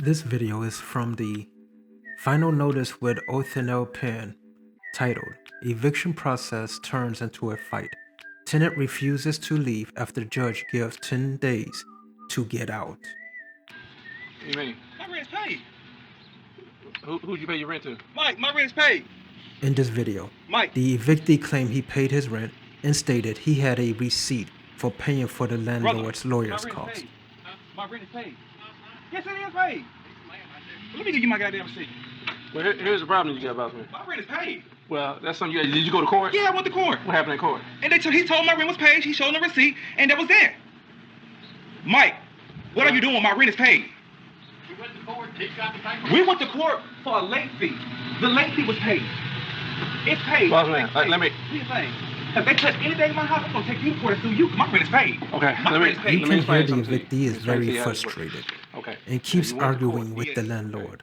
This video is from the final notice with Othello Pen, titled Eviction Process Turns into a Fight. Tenant refuses to leave after judge gives 10 days to get out. What do you mean? My rent's paid. Who'd you pay your rent to? Mike, my rent's paid. In this video, Mike. the evictee claimed he paid his rent and stated he had a receipt for paying for the landlord's lawyer's costs. My rent is paid. Yes, it is paid. Let me give you my goddamn receipt. Well, here's the problem you got about me. My rent is paid. Well, that's something you got. Did you go to court? Yeah, I went to court. What happened in court? And he told my rent was paid. He showed the receipt, and that was that. Mike, what are you doing? My rent is paid. We went to court. He got the paper. We went to court for a late fee. The late fee was paid. It's paid. Boss man, let me. Do your thing. If they touch anything in my house, I'm gonna take you to court and sue you. My rent is paid. Okay, My rent is paid. You can hear explain the something to you. evictee is Explain to very you how this works. frustrated Okay. and keeps You went to arguing court. with the landlord.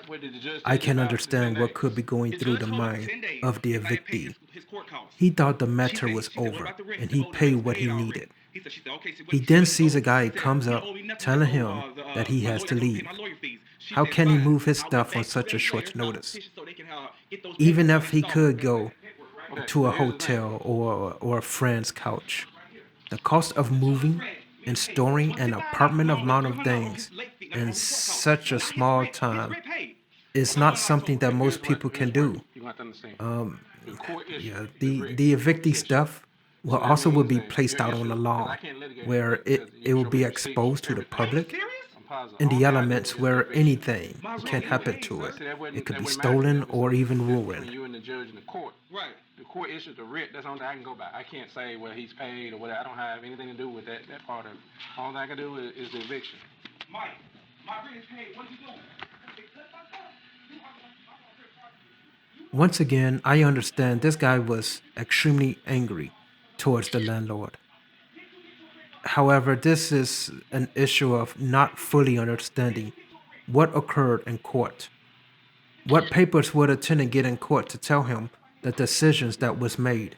What did the judge I say can about understand 10 what days? could be going The through judge the told him mind 10 days of the if I didn't pay evictee. his court costs. He thought the matter She was said, what over about the rent? and He he told him paid it's what he paid already. needed. He said, okay, so He what- then she sees a said, guy he said, comes you up don't owe me nothing. telling You him owe, that he my has lawyer to gonna pay leave. my lawyer fees. She How said, can he fine. move his I went stuff back on 2 such a days short later, filed a notice? petition so they can, get those Even papers if he installed. could go Okay, to a here's the thing. hotel or a friend's couch, the cost of moving and storing an apartment amount of things in such a small time is not something that most people can do. You have to understand. Um, The court issue. yeah, is the written. evictee stuff will So that also will means be that placed your out on the issue- 'cause I lawn, can't litigate where anything because it will show be me receipts, exposed to the everything. public I'm positive. and All the I gotta do elements is the where eviction. anything My can rent happen is to paid, it. sir. See, that wouldn't- It could that be wouldn't matter. stolen That was or something even that's between ruined. you and the judge in the court. Right. The court issued the writ. That's the only thing I can go by. I can't say, well, he's paid or whatever. I don't have anything to do with that part of it. All I can do is the eviction. Mike, my rent is paid. What are you doing? Once again, I understand this guy was extremely angry towards the landlord. However, this is an issue of not fully understanding what occurred in court. What papers would a tenant get in court to tell him the decisions that was made?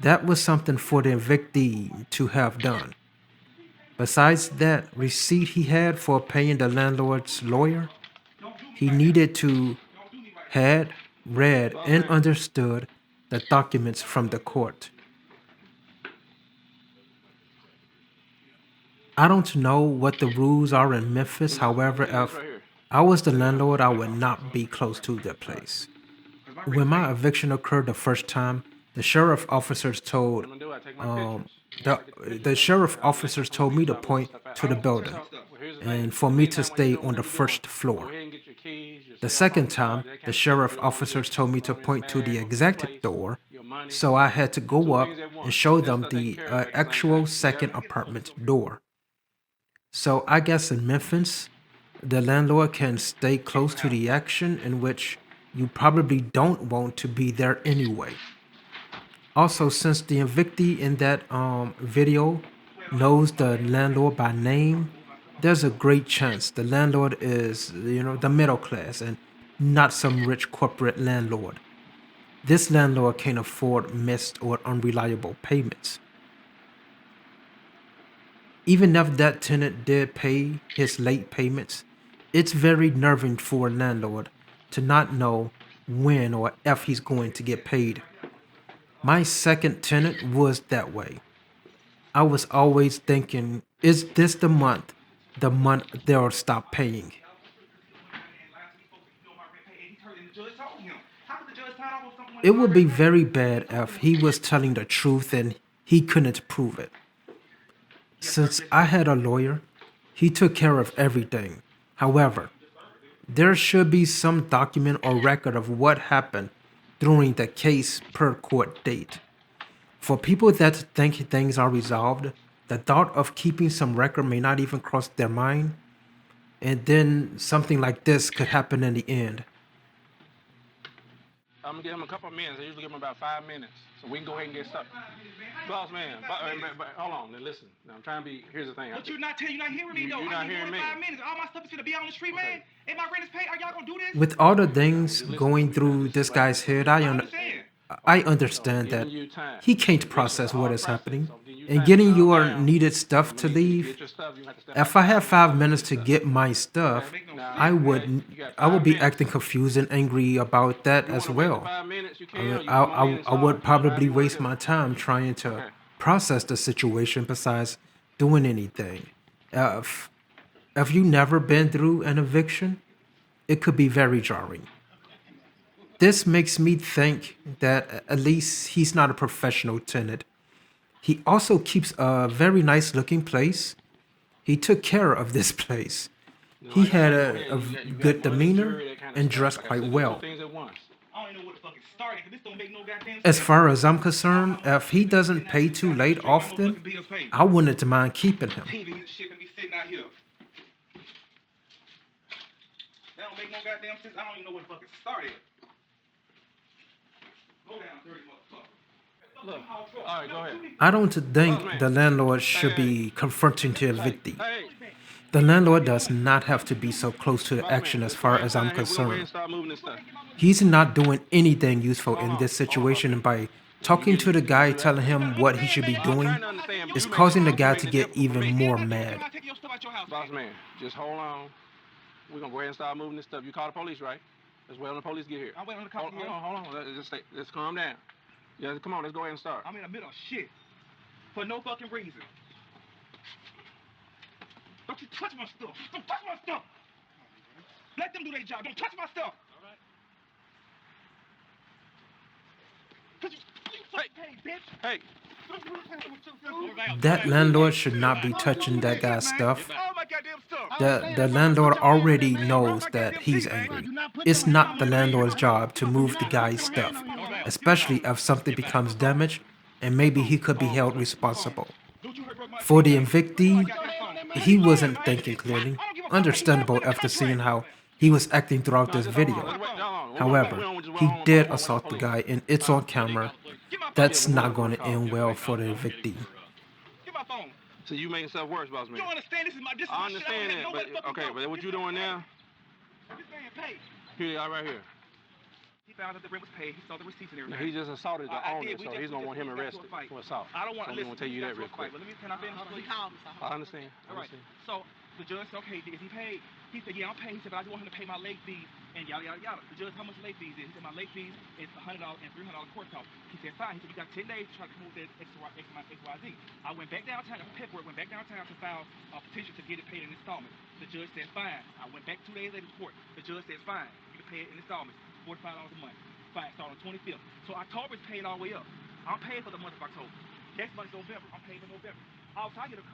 That was something for the evictee to have done. Besides that receipt he had for paying the landlord's lawyer, he needed to had read and understood the documents from the court. I don't know what the rules are in Memphis. However, if I was the landlord, I would not be close to that place. When my eviction occurred the first time, the sheriff officers told What I'm gonna do, I take my um, pictures. the sheriff officers told me to point to the building Well, here's the thing. and for me to Anytime when stay you know on what the you're first doing, floor. go ahead and get your keys, your The cell second phone, time, that kind the of sheriff stuff. You don't officers get told me to all this point to the bag or executive place, door, your money. so I had to Two go up things at once. and show That them stuff taken the care of at the same actual time. second You got me? apartment door. So I guess in Memphis, the landlord can stay close to the action in which you probably don't want to be there anyway. Also, since the evictee in that video knows the landlord by name, there's a great chance the landlord is, the middle class and not some rich corporate landlord. This landlord can't afford missed or unreliable payments. Even if that tenant did pay his late payments, it's very nerving for a landlord to not know when or if he's going to get paid. My second tenant was that way. I was always thinking, is this the month they'll stop paying? It would be very bad if he was telling the truth and he couldn't prove it. Since I had a lawyer, he took care of everything. However, there should be some document or record of what happened during the case per court date. For people that think things are resolved, the thought of keeping some record may not even cross their mind, and then something like this could happen in the end. I'm gonna give him a couple of minutes. I usually give him about 5 minutes, so we can go ahead and get started. Boss man, but hold on. Now listen. Now, I'm trying to be. Here's the thing. But you're not hearing me though. You're not hearing me. 5 minutes. All my stuff is gonna be out on the street, man. And my rent is paid. Are y'all gonna do this? With all the things going through this guy's head, I understand that he can't process what is happening. and getting your needed stuff to When you leave. get your stuff, you have to step If I outside had and get 5 minutes your to stuff. get my stuff, Now, I hey, would you got I would 5 be minutes. acting confused and angry about that You as want to wait the well. 5 minutes, you I can, mean, or you can come on in and I solve would it. However probably you want to waste do my it. time trying to Okay. process the situation besides doing anything. If if you never been through an eviction, it could be very jarring. This makes me think that at least he's not a professional tenant. He also keeps a very nice looking place. He took care of this place. Now, He like I had say, go ahead. You got good money, demeanor jury, that kind of and stuff. dressed Like I quite said, do two well. things at once. I don't even know what the fuck it started, because this don't make no goddamn As sense. far as I'm concerned, if he doesn't pay too late Straight got no often, fucking bills paid. I wouldn't mind keeping him. TV and shit can be sitting out here. That don't make no goddamn sense. I don't even know where the fuck it started. Go down, dirty motherfucker. Look. All right, go ahead. I don't Boss think man. the landlord should Hey, be confronting to hey, evictee. hey. The landlord does not have to be so close to the Boss action man, as let's go far ahead and as sign I'm here. We're going to go ahead and concerned. start moving this stuff. He's not doing anything useful Hold in on. this Hold on, boss situation, man. and by You talking to getting, the you getting guy too telling aggravated. him what he should be I'm trying doing to understand. is You causing the you guy making to it get difficult for even me. more I'm mad. taking your stuff out your house. Boss man, just hold on. We're going to go ahead and start moving this stuff. You call the police, right? Let's wait on the police to get here. I'm waiting on the cops to get here. Hold on. Let's calm down. Yeah, come on. Let's go ahead and start. I'm in the middle of shit. For no fucking reason. Don't you touch my stuff. Don't touch my stuff. Let them do their job. Don't touch my stuff. Cause you fucking paid, bitch. Hey, That landlord should not be touching that guy's stuff. All my goddamn stuff. The landlord already knows that he's angry. It's not the landlord's job to move the guy's stuff, especially if something becomes damaged and maybe he could be held responsible. Don't you hurt my For the feelings. evictee, Goddamn phone. he wasn't thinking clearly. Understandable after seeing how he was acting throughout no, this just hold on. video. Let's wait. Hold on. However, he did assault the guy and it's on camera. Get my phone. That's not going to end well for the evictee. Get my phone. So you making stuff worse, boss You man. don't understand. This is my I shit. I understand don't that, know where the but fuck okay, to go. but what you doing now? This man paid. Here they are right here. He found out the rent was paid. He saw the receipts and Now, everything. he just assaulted the I owner, did. We so just- he's gonna we want him just got arrested into a fight. for assault. I don't want So to I'm listen. gonna tell you We that got real into a fight, quick. But let me. Can I finish? Please? I understand. All right. So the judge said, okay, is he paid? He said, yeah, I'm paid. He said, but I just want him to pay my late fees and yada yada yada. The judge, how much late fees is? He said, my late fees is $100 and $300 court cost. He said, fine. He said, you got 10 days to try to come up with that XYZ. I went back downtown, paperwork, went back downtown to file a petition to get it paid in installments. The judge said, fine. I went back 2 days later to court. The judge said, fine. You can pay it in installments, $45 a month. Fine, start on the 25th. So October's paid all the way up. I'm paying for the month of October. Next month's November. I'm paying for November.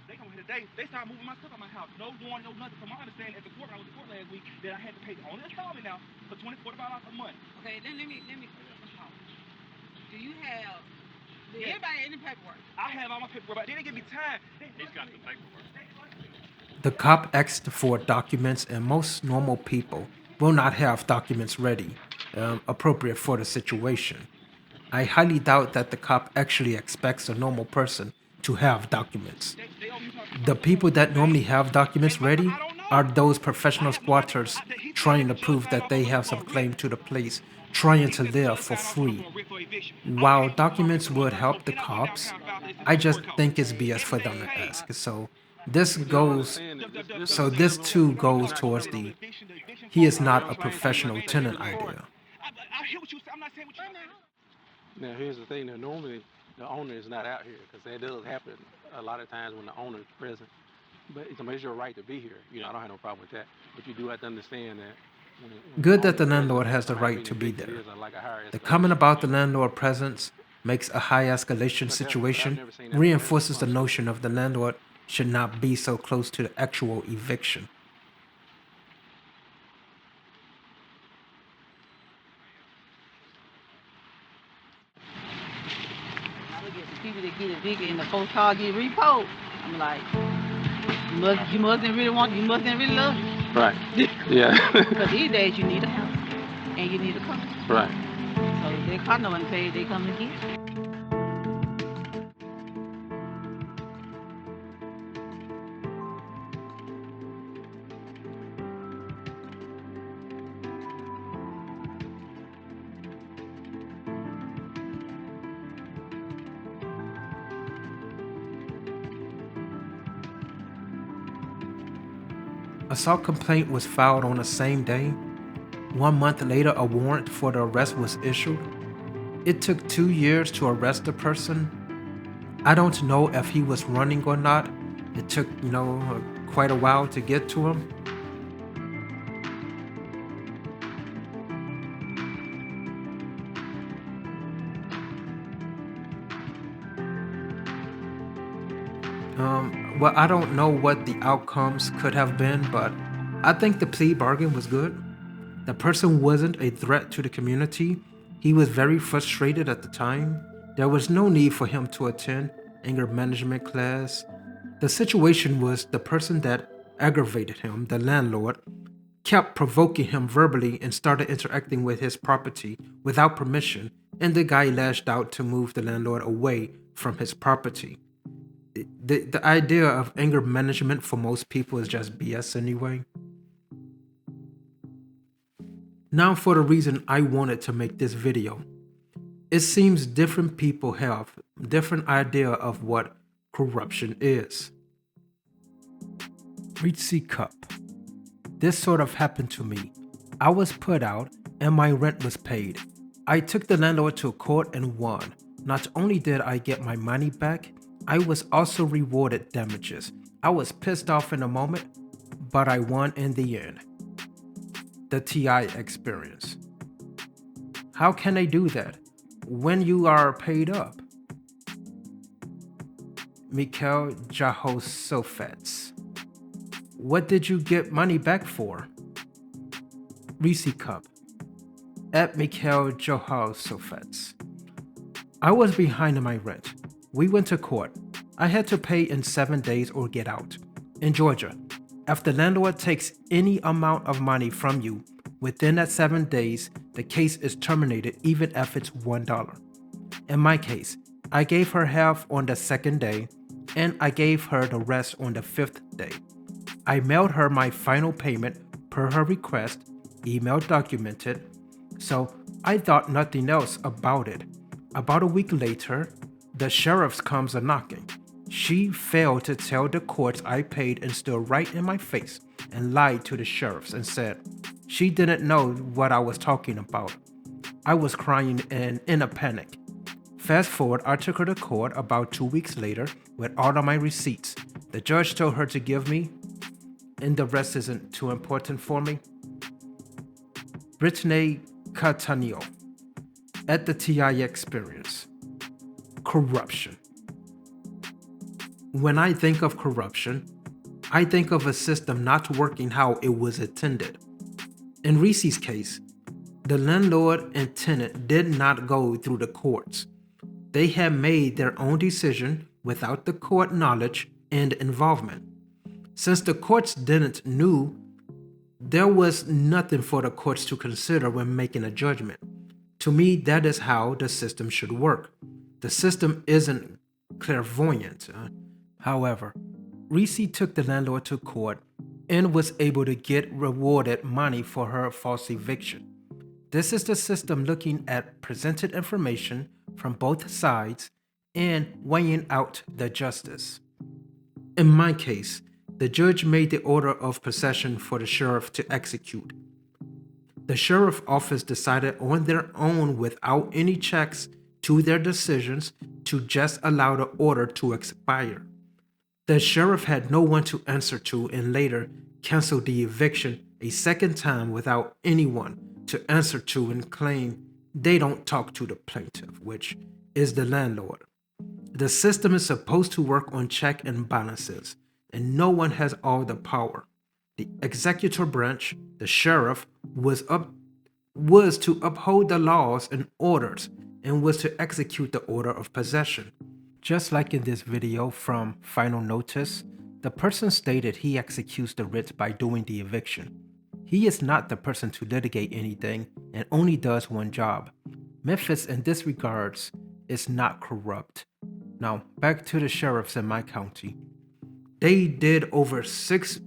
They come here today. They start moving my stuff out my house. No warning, no nothing. From my understanding, at the court, I was in court last week, that I had to pay the only installment now for $45 a month. Okay, then let me do you have Yeah. everybody in the paperwork? I have all my paperwork, but they didn't give me time. He's got the paperwork. The cop asked for documents, and most normal people will not have documents ready, appropriate for the situation. I highly doubt that the cop actually expects a normal person to have documents. They owe me The people that normally have documents ready are those professional squatters trying to prove that they have some claim to the place, trying to live for free. While documents would help the cops, I just think it's BS for them to ask. So this too goes towards the he is not a professional tenant idea. I hear what you say. I'm not saying what you saying. Now here's the thing. That normally the owner is not out here because that does happen a lot of times when the owner is present. But it's your right to be here. You know, I don't have no problem with that. But you do have to understand that. Good that the landlord has the right to be there. The comment about the landlord presence makes a high escalation situation, reinforces the notion of the landlord should not be so close to the actual eviction. I look at the people that get evicted and the folks car get repoed. I'm like, you mustn't really love it. Right. Yeah. Because these days you need a house and you need a car. Right. So if their car no one paid, they come to get it. Assault complaint was filed on the same day. 1 month later, a warrant for the arrest was issued. It took 2 years to arrest the person. I don't know if he was running or not. It took, quite a while to get to him. Well, I don't know what the outcomes could have been, but I think the plea bargain was good. The person wasn't a threat to the community. He was very frustrated at the time. There was no need for him to attend anger management class. The situation was the person that aggravated him, the landlord, kept provoking him verbally and started interacting with his property without permission, and the guy lashed out to move the landlord away from his property. The idea of anger management for most people is just BS anyway. Now for the reason I wanted to make this video. It seems different people have different idea of what corruption is. Reese Cup. This sort of happened to me. I was put out and my rent was paid. I took the landlord to court and won. Not only did I get my money back, I was also rewarded damages. I was pissed off in the moment, but I won in the end. The TI experience. How can they do that when you are paid up? Mikhail Jahosofets. What did you get money back for? Reese Cup. At Mikhail Jahosofets. I was behind on my rent. We went to court. I had to pay in 7 days or get out. In Georgia, if the landlord takes any amount of money from you within that 7 days, the case is terminated even if it's $1. In my case, I gave her half on the 2nd day and I gave her the rest on the 5th day. I mailed her my final payment per her request, email documented, so I thought nothing else about it. About a week later, the sheriff comes a-knocking. She failed to tell the courts I paid and stood right in my face and lied to the sheriffs and said she didn't know what I was talking about. I was crying and in a panic. Fast forward, I took her to court about 2 weeks later with all of my receipts. The judge told her to give me, and the rest isn't too important for me. Brittany Cattaneo. At the TI experience. Corruption. When I think of corruption, I think of a system not working how it was intended. In Reese's case, the landlord and tenant did not go through the courts. They had made their own decision without the court knowledge and involvement. Since the courts didn't know, there was nothing for the courts to consider when making a judgment. To me, that is how the system should work. The system isn't clairvoyant. However, Reese took the landlord to court and was able to get rewarded money for her false eviction. This is the system looking at presented information from both sides and weighing out the justice. In my case, the judge made the order of possession for the sheriff to execute. The sheriff office decided on their own without any checks to their decisions to just allow the order to expire. The sheriff had no one to answer to and later canceled the eviction a second time without anyone to answer to and claim they don't talk to the plaintiff, which is the landlord. The system is supposed to work on check and balances, and no one has all the power. The executive branch, the sheriff, was to uphold the laws and orders and was to execute the order of possession. Just like in this video from Final Notice, the person stated he executes the writ by doing the eviction. He is not the person to litigate anything and only does one job. Memphis in this regards is not corrupt. Now back to the sheriffs in my county. They did it over 6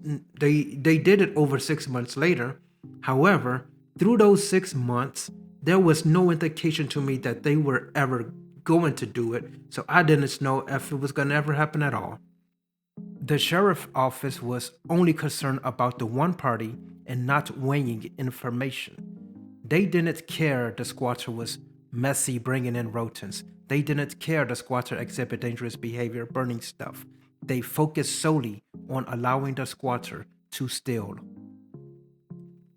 months later. However, through those 6 months, there was no indication to me that they were ever going to do it, so I didn't know if it was going to ever happen at all. The sheriff office was only concerned about the one party and not weighing information. They didn't care the squatter was messy bringing in rodents. They didn't care the squatter exhibit dangerous behavior burning stuff. They focused solely on allowing the squatter to steal.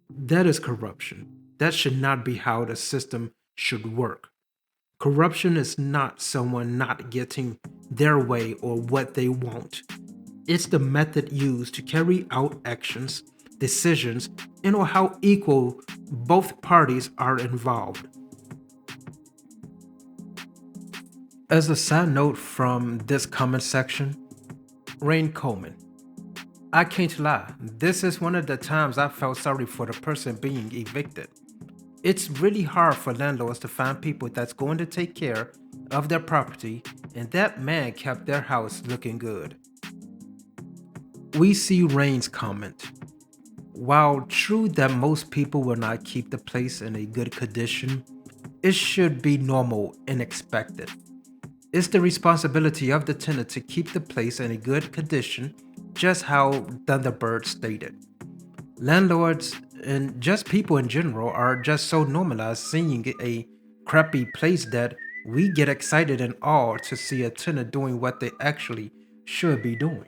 That is corruption. That should not be how the system should work. Corruption is not someone not getting their way or what they want. It's the method used to carry out actions, decisions, and or how equal both parties are involved. As a side note from this comment section, Rain Coleman. I can't lie, this is one of the times I felt sorry for the person being evicted. It's really hard for landlords to find people that's going to take care of their property, and that man kept their house looking good. We see Rain's comment. While true that most people will not keep the place in a good condition, it should be normal and expected. It's the responsibility of the tenant to keep the place in a good condition, just how Thunderbird stated. Landlords and just people in general are just so normalized seeing a crappy place that we get excited and awed to see a tenant doing what they actually should be doing.